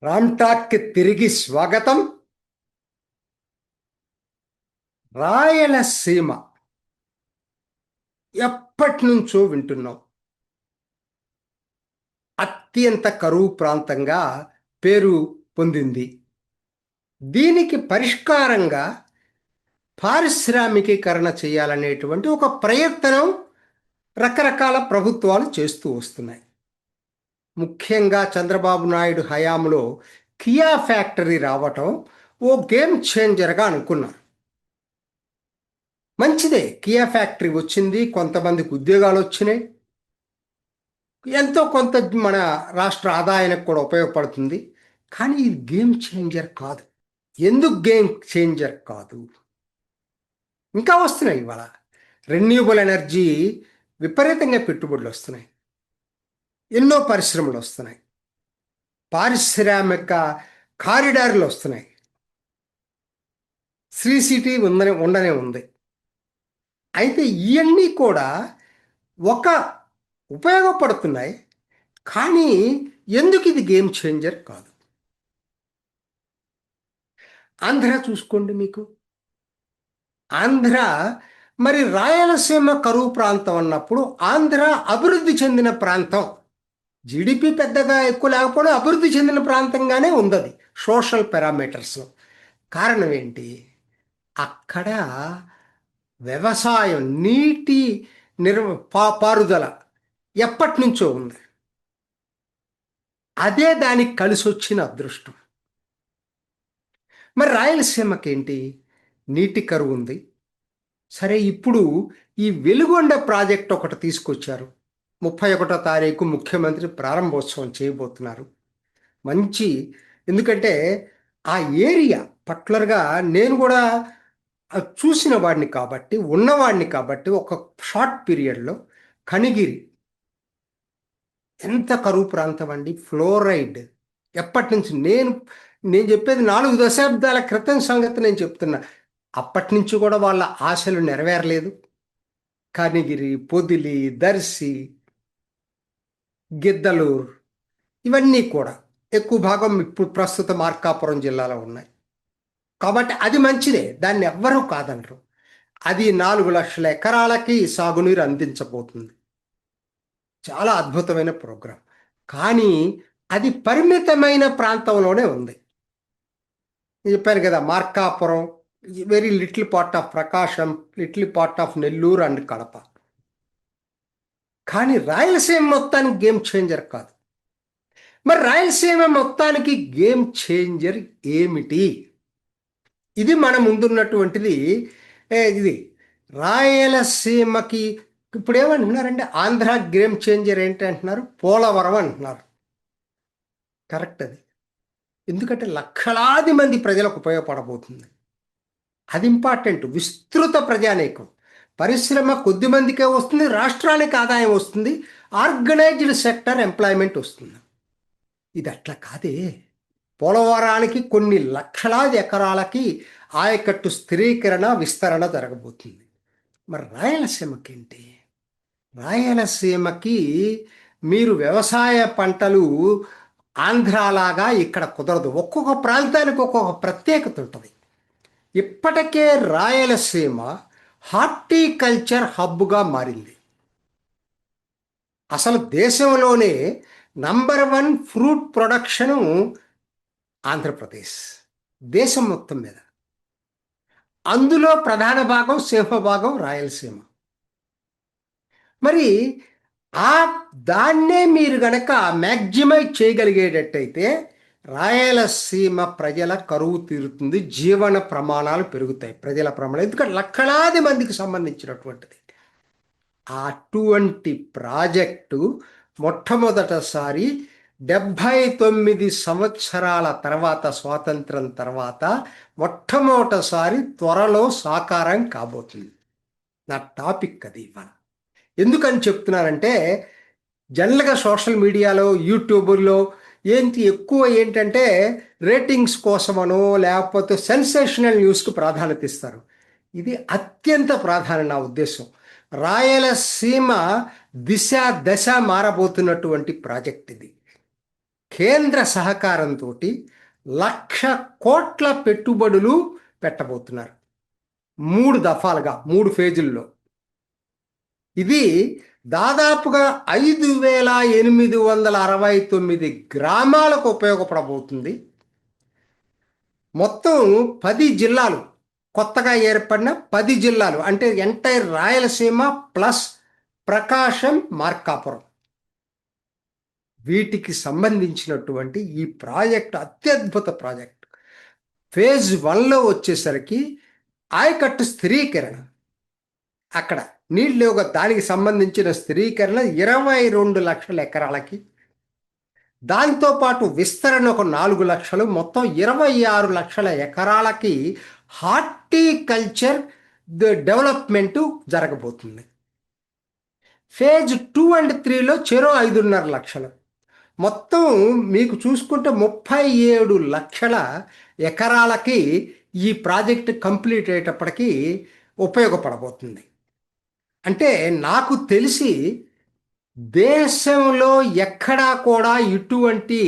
రామ్ టాక్కి తిరిగి స్వాగతం. రాయలసీమ ఎప్పటి నుంచో వింటున్నాం. అత్యంత కరువు ప్రాంతంగా పేరు పొందింది. దీనికి పరిష్కారంగా పారిశ్రామికీకరణ చేయాలనేటువంటి ఒక ప్రయత్నం రకరకాల ప్రభుత్వాలు చేస్తూ వస్తున్నాయి. ముఖ్యంగా చంద్రబాబు నాయుడు హయాంలో కియా ఫ్యాక్టరీ రావటం ఓ గేమ్ చేంజర్గా అనుకున్నారు. మంచిదే, కియా ఫ్యాక్టరీ వచ్చింది, కొంతమందికి ఉద్యోగాలు వచ్చినాయి, ఎంతో కొంత మన రాష్ట్ర ఆదాయానికి కూడా ఉపయోగపడుతుంది. కానీ ఇది గేమ్ చేంజర్ కాదు. ఎందుకు గేమ్ చేంజర్ కాదు? ఇంకా వస్తున్నాయి. ఇవాళ రెన్యూబుల్ ఎనర్జీ విపరీతంగా పెట్టుబడులు వస్తున్నాయి, ఎన్నో పరిశ్రమలు వస్తున్నాయి, పారిశ్రామిక కారిడార్లు వస్తున్నాయి, శ్రీ సిటీ ఉండనే ఉంది. అయితే ఇవన్నీ కూడా ఒక ఉపయోగపడుతున్నాయి. కానీ ఎందుకు ఇది గేమ్ చేంజర్ కాదు? ఆంధ్ర చూసుకోండి. మీకు ఆంధ్ర, మరి రాయలసీమ కరువు ప్రాంతం అన్నప్పుడు ఆంధ్ర అభివృద్ధి చెందిన ప్రాంతం. జీడిపి పెద్దగా ఎక్కువ లేకపోవడం అభివృద్ధి చెందిన ప్రాంతంగానే ఉంది అది సోషల్ పారామీటర్స్లో. కారణం ఏంటి? అక్కడ వ్యవసాయం, నీటి పారుదల ఎప్పటి నుంచో ఉంది. అదే దానికి కలిసి వచ్చిన అదృష్టం. మరి రాయలసీమకి ఏంటి? నీటి కరువు ఉంది. సరే, ఇప్పుడు ఈ వెలుగొండ ప్రాజెక్ట్ ఒకటి తీసుకొచ్చారు. 31వ తారీఖు ముఖ్యమంత్రి ప్రారంభోత్సవం చేయబోతున్నారు. మంచి, ఎందుకంటే ఆ ఏరియా పర్టికులర్గా నేను కూడా చూసిన వాడిని కాబట్టి, ఉన్నవాడిని కాబట్టి, ఒక షార్ట్ పీరియడ్లో కనిగిరి ఎంత కరువు ప్రాంతం అండి. ఫ్లోరైడ్ ఎప్పటి నుంచి నేను చెప్పేది 4 దశాబ్దాల క్రితం సంగతి నేను చెప్తున్నా. అప్పటి నుంచి కూడా వాళ్ళ ఆశలు నెరవేరలేదు. కనిగిరి, పొదిలి, దర్శి, గిద్దలూరు ఇవన్నీ కూడా ఎక్కువ భాగం ఇప్పుడు ప్రస్తుత మార్కాపురం జిల్లాలో ఉన్నాయి. కాబట్టి అది మంచిదే, దాన్ని ఎవ్వరూ కాదనరు. అది 4 లక్షల ఎకరాలకి సాగునీరు అందించబోతుంది. చాలా అద్భుతమైన ప్రోగ్రాం. కానీ అది పరిమితమైన ప్రాంతంలోనే ఉంది. నేను చెప్పాను కదా, Markapuram, very little part of Prakasam, little part of Nellore and Kadapa. కానీ రాయలసీమ మొత్తానికి గేమ్ చేంజర్ కాదు. మరి రాయలసీమ మొత్తానికి గేమ్ చేంజర్ ఏమిటి? ఇది మన ముందున్నటువంటిది. ఇది రాయలసీమకి ఇప్పుడు ఏమంటున్నారంటే ఆంధ్ర గేమ్ చేంజర్ ఏంటి అంటున్నారు? పోలవరం అంటున్నారు. కరెక్ట్ అది. ఎందుకంటే లక్షలాది మంది ప్రజలకు ఉపయోగపడబోతుంది. అది ఇంపార్టెంట్. విస్తృత ప్రజానీకం, పరిశ్రమ కొద్ది మందికే వస్తుంది, రాష్ట్రానికి ఆదాయం వస్తుంది, ఆర్గనైజ్డ్ సెక్టర్ ఎంప్లాయ్మెంట్ వస్తుంది. ఇది అట్లా కాదే. పోలవరానికి కొన్ని లక్షలాది ఎకరాలకి ఆయకట్టు స్థిరీకరణ, విస్తరణ జరగబోతుంది. మరి రాయలసీమకి ఏంటి? రాయలసీమకి మీరు వ్యవసాయ పంటలు ఆంధ్రాలాగా ఇక్కడ కుదరదు. ఒక్కొక్క ప్రాంతానికి ఒక్కొక్క ప్రత్యేకత ఉంటుంది. ఇప్పటికే రాయలసీమ హార్టికల్చర్ హబ్గా మారింది. అసలు దేశంలోనే నంబర్ 1 ఫ్రూట్ ప్రొడక్షను ఆంధ్రప్రదేశ్, దేశం మొత్తం మీద. అందులో ప్రధాన భాగం, సింహభాగం రాయలసీమ. మరి దాన్నే మీరు గనక మ్యాక్సిమైజ్ చేయగలిగేటట్టయితే రాయలసీమ ప్రజల కరువు తీరుతుంది, జీవన ప్రమాణాలు పెరుగుతాయి, ప్రజల ప్రమాణాలు. ఎందుకంటే లక్షలాది మందికి సంబంధించినటువంటిది. అటువంటి ప్రాజెక్టు మొట్టమొదటిసారి 79 సంవత్సరాల తర్వాత, స్వాతంత్రం తర్వాత మొట్టమొదటిసారి త్వరలో సాకారం కాబోతుంది. నా టాపిక్ అది ఇవాళ. ఎందుకని చెప్తున్నానంటే, జనరల్గా సోషల్ మీడియాలో, యూట్యూబ్లో ఎక్కువ ఏంటంటే రేటింగ్స్ కోసమనో లేకపోతే సెన్సేషనల్ న్యూస్కు ప్రాధాన్యత ఇస్తారు. ఇది అత్యంత ప్రాధాన్యం నా ఉద్దేశం. రాయలసీమ దిశ దశ మారబోతున్నటువంటి ప్రాజెక్ట్ ఇది. కేంద్ర సహకారంతో 1,00,00,000 పెట్టుబడులు పెట్టబోతున్నారు 3 దఫాలుగా 3 ఫేజుల్లో. ఇది దాదాపుగా 5,869 గ్రామాలకు ఉపయోగపడబోతుంది. మొత్తం 10 జిల్లాలు, కొత్తగా ఏర్పడిన 10 జిల్లాలు అంటే ఎంటైర్ రాయలసీమ ప్లస్ ప్రకాశం, మార్కాపురం, వీటికి సంబంధించినటువంటి ఈ ప్రాజెక్ట్ అత్యద్భుత ప్రాజెక్ట్. ఫేజ్ 1లో వచ్చేసరికి ఆయకట్టు స్థిరీకరణ, అక్కడ నీళ్ళు దానికి సంబంధించిన స్థిరీకరణ 22 లక్షల ఎకరాలకి, దాంతోపాటు విస్తరణ ఒక 4 లక్షలు, మొత్తం 26 లక్షల ఎకరాలకి హార్టికల్చర్ డెవలప్మెంటు జరగబోతుంది. ఫేజ్ 2 అండ్ 3లో చెరో 5.5 లక్షలు, మొత్తం మీకు చూసుకుంటే 37 లక్షల ఎకరాలకి ఈ ప్రాజెక్ట్ కంప్లీట్ అయ్యేటప్పటికీ ఉపయోగపడబోతుంది. అంటే నాకు తెలిసి దేశంలో ఎక్కడా కూడా ఇటువంటి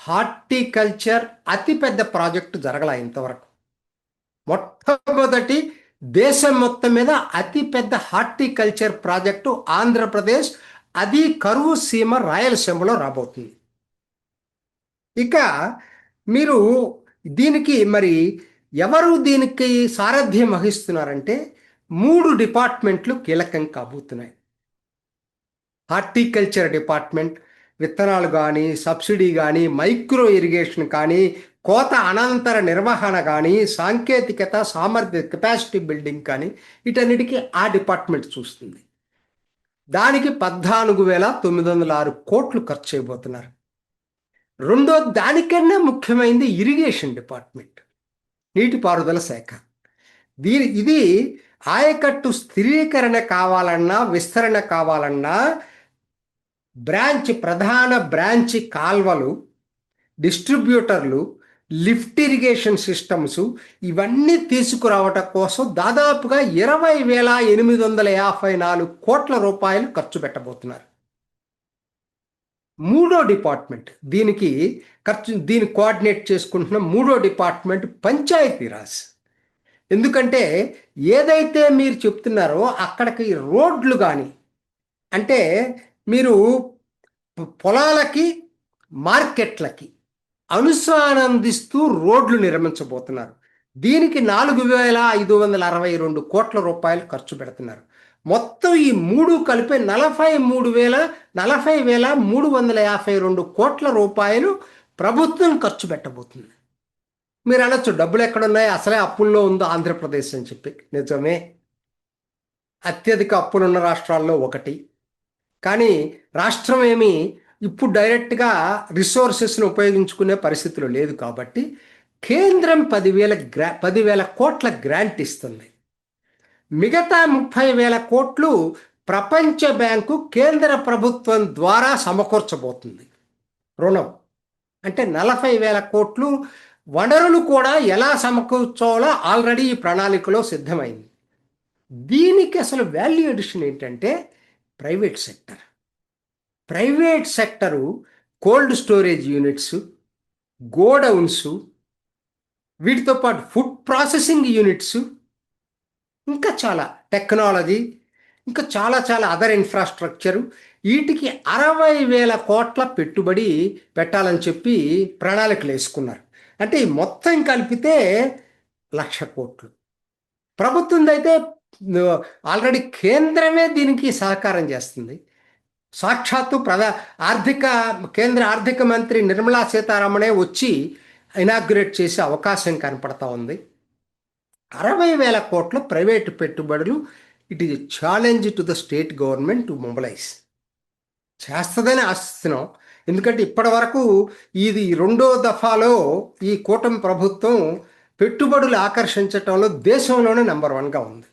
హార్టికల్చర్ అతిపెద్ద ప్రాజెక్టు జరగల ఇంతవరకు. మొట్టమొదటి దేశం మొత్తం మీద అతిపెద్ద హార్టికల్చర్ ప్రాజెక్టు ఆంధ్రప్రదేశ్, అది కరువు సీమ రాయలసీమలో రాబోతుంది. ఇక మీరు దీనికి మరి ఎవరు దీనికి సారథ్యం వహిస్తున్నారంటే 3 డిపార్ట్మెంట్లు కీలకం కాబోతున్నాయి. హార్టికల్చర్ డిపార్ట్మెంట్ విత్తనాలు కానీ, సబ్సిడీ కానీ, మైక్రో ఇరిగేషన్ కానీ, కోత అనంతర నిర్వహణ కానీ, సాంకేతికత, సామర్థ్య, కెపాసిటీ బిల్డింగ్ కానీ, వీటన్నిటికీ ఆ డిపార్ట్మెంట్ చూస్తుంది. దానికి 14,906 కోట్లు ఖర్చు చేయబోతున్నారు. రెండో దానికన్నా ముఖ్యమైనది ఇరిగేషన్ డిపార్ట్మెంట్, నీటిపారుదల శాఖ. ఇది ఆయకట్టు స్థిరీకరణ కావాలన్నా, విస్తరణ కావాలన్నా ప్రధాన బ్రాంచ్ కాల్వలు, డిస్ట్రిబ్యూటర్లు, లిఫ్ట్ ఇరిగేషన్ సిస్టమ్స్, ఇవన్నీ తీసుకురావటం కోసం దాదాపుగా 20,854 కోట్ల రూపాయలు ఖర్చు పెట్టబోతున్నారు. మూడో డిపార్ట్మెంట్ దీన్ని కోఆర్డినేట్ చేసుకుంటున్న మూడో డిపార్ట్మెంట్ పంచాయతీరాజ్. ఎందుకంటే ఏదైతే మీరు చెప్తున్నారో అక్కడికి రోడ్లు కానీ, అంటే మీరు పొలాలకి, మార్కెట్లకి అనుసంధానిస్తూ రోడ్లు నిర్మించబోతున్నారు. దీనికి 4,562 కోట్ల రూపాయలు ఖర్చు పెడుతున్నారు. మొత్తం ఈ 3 కలిపి 40,352 కోట్ల రూపాయలు ప్రభుత్వం ఖర్చు పెట్టబోతుంది. మీరు అనొచ్చు డబ్బులు ఎక్కడున్నాయి, అసలే అప్పుల్లో ఉందో ఆంధ్రప్రదేశ్ అని చెప్పి. నిజమే, అత్యధిక అప్పులున్న రాష్ట్రాల్లో ఒకటి. కానీ రాష్ట్రం ఏమి ఇప్పుడు డైరెక్ట్గా రిసోర్సెస్ను ఉపయోగించుకునే పరిస్థితులు లేదు. కాబట్టి కేంద్రం 10,000 కోట్ల గ్రాంట్ ఇస్తుంది. మిగతా 30,000 కోట్లు ప్రపంచ బ్యాంకు కేంద్ర ప్రభుత్వం ద్వారా సమకూర్చబోతుంది రుణం. అంటే 40,000 కోట్లు వనరులు కూడా ఎలా సమకూర్చాలో ఆల్రెడీ ఈ ప్రణాళికలో సిద్ధమైంది. దీనికి అసలు వాల్యూ అడిషన్ ఏంటంటే private sector cold storage units, godowns, వీటితో పాటు ఫుడ్ ప్రాసెసింగ్ యూనిట్స్, ఇంకా చాలా టెక్నాలజీ, ఇంకా చాలా అదర్ ఇన్ఫ్రాస్ట్రక్చరు, వీటికి 60,000 కోట్ల పెట్టుబడి పెట్టాలని చెప్పి ప్రణాళికలు వేసుకున్నారు. అంటే ఈ మొత్తం కలిపితే 1,00,000 కోట్లు. ప్రభుత్వందైతే ఆల్రెడీ కేంద్రమే దీనికి సహకారం చేస్తుంది. సాక్షాత్తు కేంద్ర ఆర్థిక మంత్రి నిర్మలా సీతారామనే వచ్చి ఇనాగ్రేట్ చేసే అవకాశం కనపడతా ఉంది. 60,000 కోట్ల ప్రైవేటు పెట్టుబడులు. It is challenge to the state government to mobilise చేస్తుందని ఆశిస్తున్నాం. ఎందుకంటే ఇప్పటి వరకు ఇది రెండో దఫాలో ఈ కూటమి ప్రభుత్వం పెట్టుబడులు ఆకర్షించటంలో దేశంలోనే నెంబర్ 1గా ఉంది.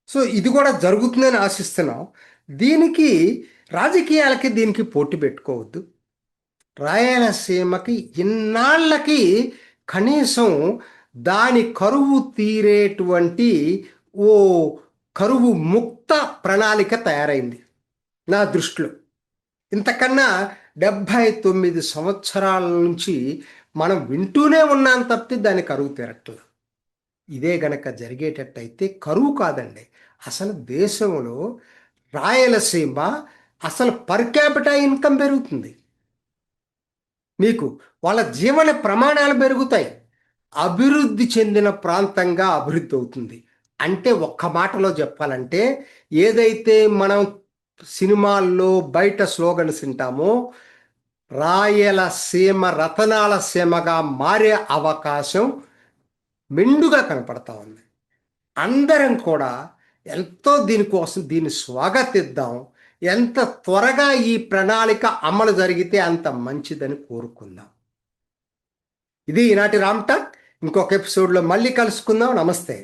సో ఇది కూడా జరుగుతుందని ఆశిస్తున్నాం. దీనికి రాజకీయాలకి దీనికి పోటీ పెట్టుకోవద్దు. రాయలసీమకి ఇన్నాళ్ళకి కనీసం దాని కరువు తీరేటువంటి ఓ కరువు ముక్త ప్రణాళిక తయారైంది నా దృష్టిలో. ఇంతకన్నా 79 సంవత్సరాల నుంచి మనం వింటూనే ఉన్నాం తప్పితే దానికి కరువు తీరట్లేదు. ఇదే గనక జరిగేటట్టయితే కరువు కాదండి, అసలు దేశంలో రాయలసీమ అసలు పర్ క్యాపిటా ఇన్కమ్ పెరుగుతుంది, మీకు వాళ్ళ జీవన ప్రమాణాలు పెరుగుతాయి, అభివృద్ధి చెందిన ప్రాంతంగా అభివృద్ధి అవుతుంది. అంటే ఒక్క మాటలో చెప్పాలంటే, ఏదైతే మనం సినిమాల్లో బయట స్లోగన్స్ వింటామో రాయలసీమ రతనాల సీమగా మారే అవకాశం మెండుగా కనపడతా ఉంది. అందరం కూడా ఎంతో దీనికోసం దీన్ని స్వాగతిద్దాం. ఎంత త్వరగా ఈ ప్రణాళిక అమలు జరిగితే అంత మంచిదని కోరుకుందాం. ఇది ఈనాటి రామ్ టాక్. ఇంకొక ఎపిసోడ్లో మళ్ళీ కలుసుకుందాం. నమస్తే.